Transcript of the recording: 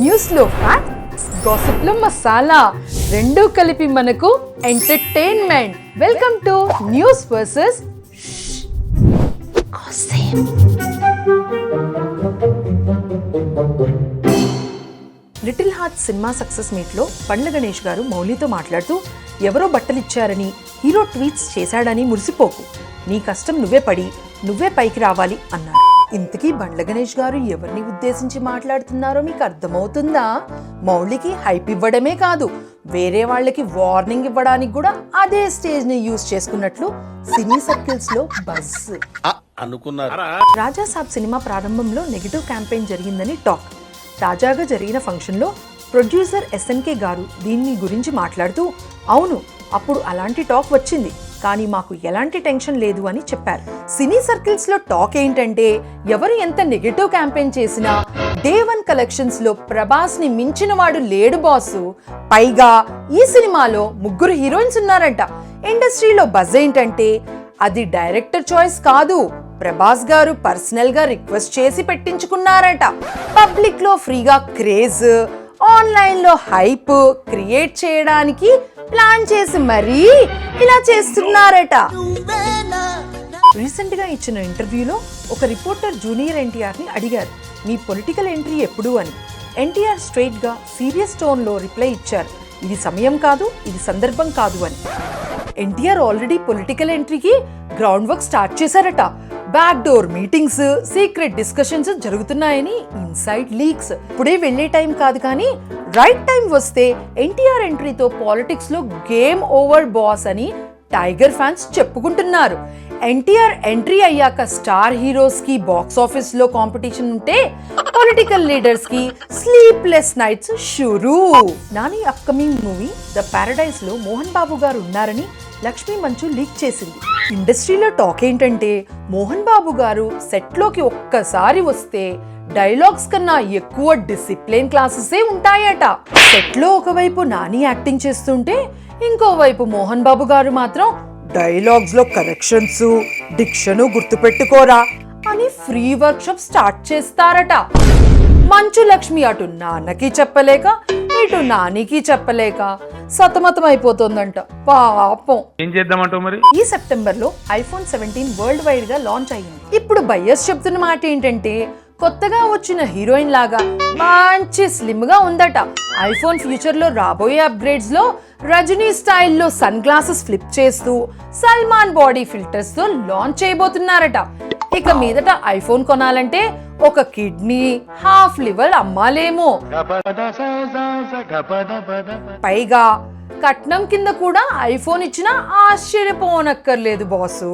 News లో facts, gossip లో మసాలా, రెండు కలిపి మనకు entertainment. Welcome to news versus gossip. Little heart cinema success meet లో బండ్ల గణేష్ గారు మౌలితో మాట్లాడుతూ, ఎవరో బట్టలిచ్చారని హీరో ట్వీట్స్ చేశాడని మురిసిపోకు, నీ కష్టం నువ్వే పడి నువ్వే పైకి రావాలి అన్నారు. ఇంతకీ బండ్ల గణేష్ గారు ఎవరిని ఉద్దేశించి మాట్లాడుతున్నారో మీకు అర్థమవుతుందా? మౌలికి హైప్ ఇవ్వడమే కాదు, వేరే వాళ్ళకి వార్నింగ్ ఇవ్వడానికి కూడా అదే స్టేజ్ ని యూజ్ చేసుకున్నట్లు సినీ సర్కిల్స్ లో బజ్ అనుకున్నారు. రాజా సాబ్ సినిమా ప్రారంభంలో నెగిటివ్ క్యాంపెయిన్ జరిగిందని టాక్. తాజాగా జరిగిన ఫంక్షన్లో ప్రొడ్యూసర్ ఎస్ఎన్కే గారు దీని గురించి మాట్లాడుతూ, అవును అప్పుడు అలాంటి టాక్ వచ్చింది, కానీ మాకు ఎలాంటి టెన్షన్ లేదు అని చెప్పారు. సినీ సర్కిల్స్ లో టాక్ ఏంటంటే, ఎవరు ఎంత నెగటివ్ క్యాంపెయిన్ చేసినా డే 1 కలెక్షన్స్ లో ప్రభాస్ ని మించిన వాడు లేడు బాసు. పైగా ఈ సినిమాలో 3 హీరోయిన్స్ ఉన్నారంట. ఇండస్ట్రీలో బజ్ ఏంటంటే, అది డైరెక్టర్ చాయిస్ కాదు, ప్రభాస్ గారు పర్సనల్ గా రిక్వెస్ట్ చేసి పెట్టించుకున్నారట. పబ్లిక్ లో ఫ్రీగా క్రేజ్, ఆన్లైన్ లో హైప్ క్రియేట్ చేయడానికి ప్లాన్ చేసి మరీ ఇలా చేస్తున్నారట. రీసెంట్ గా ఇచ్చిన ఇంటర్వ్యూలో ఒక రిపోర్టర్ జూనియర్ ఎన్టీఆర్ ని అడిగారు, మీ పొలిటికల్ ఎంట్రీ ఎప్పుడు అని. ఎన్టీఆర్ స్ట్రైట్ గా సీరియస్ టోన్ లో రిప్లై ఇచ్చారు, ఇది సమయం కాదు, ఇది సందర్భం కాదు అని. ఎన్టీఆర్ ఆల్రెడీ పొలిటికల్ ఎంట్రీకి గ్రౌండ్ వర్క్ స్టార్ట్ చేశారట. Back door meetings, secret discussions జరుగుతున్నాయని ఇన్సైడ్ లీక్స్. ఇప్పుడే వెళ్లే టైం కాదు, కానీ రైట్ టైం వస్తే ఎన్టీఆర్ ఎంట్రీతో పాలిటిక్స్ లో గేమ్ ఓవర్ బాస్ అని టైగర్ ఫ్యాన్స్ చెప్పుకుంటున్నారు. ఎన్టీఆర్ ఎంట్రీ అయ్యాక స్టార్ హీరోస్ కి బాక్స్ ఆఫీస్ లో కాంపిటీషన్ ఉంటే, పొలిటికల్ లీడర్స్ కి స్లీప్లెస్ నైట్స్ షురూ. Nani upcoming movie the paradise లో మోహన్ బాబు గారు ఉన్నారని లక్ష్మీ మంచు లీక్ చేసింది. ఇండస్ట్రీలో టాక్ ఏంటంటే, మోహన్ బాబు గారు సెట్ లోకి ఒక్కసారి వస్తే డైలాగ్స్ కన్నా ఎక్కువ డిసిప్లిన్ క్లాసెసే ఉంటాయట. సెట్ లో ఒకవైపు నాని యాక్టింగ్ చేస్తుంటే, ఇంకోవైపు మోహన్ బాబు గారు మాత్రం డైలాగ్స్ లో కరెక్షన్స్, డిక్షన్ గుర్తుపెట్టుకోరా అని ఫ్రీ వర్క్ షాప్ స్టార్ట్ చేస్తారట. మంచు లక్ష్మి అటు నాన్నకి చెప్పలేక, ఇటు నానికి చెప్పలేక సతమతం అయిపోతుందంట పాపం. ఏం చేద్దామంటావు మరి? ఈ సెప్టెంబర్ లో iPhone 17 వరల్డ్ వైడ్ గా లాంచ్ అయ్యింది. ఇప్పుడు బయ్యర్స్ చెప్తున్న మాట ఏంటంటే, కొత్తగా వచ్చిన హీరోయిన్ లాగా మంచి స్లిమ్ గా ఉందట. ఐఫోన్ ఫ్యూచర్ లో రాబోయే అప్గ్రేడ్స్ లో రజనీ స్టైల్లో సన్ గ్లాసెస్ ఫ్లిప్ చేస్తూ సల్మాన్ బాడీ ఫిల్టర్స్ తో లాంచ్ చేయబోతున్నారట. ఇక మీదట ఐఫోన్ కొనాలంటే ఒక కిడ్నీ, హాఫ్ లివర్ అమ్మాలేమో. పైగా కట్నం కింద కూడా ఐఫోన్ ఇచ్చినా ఆశ్చర్యపోనక్కర్లేదు బాసు.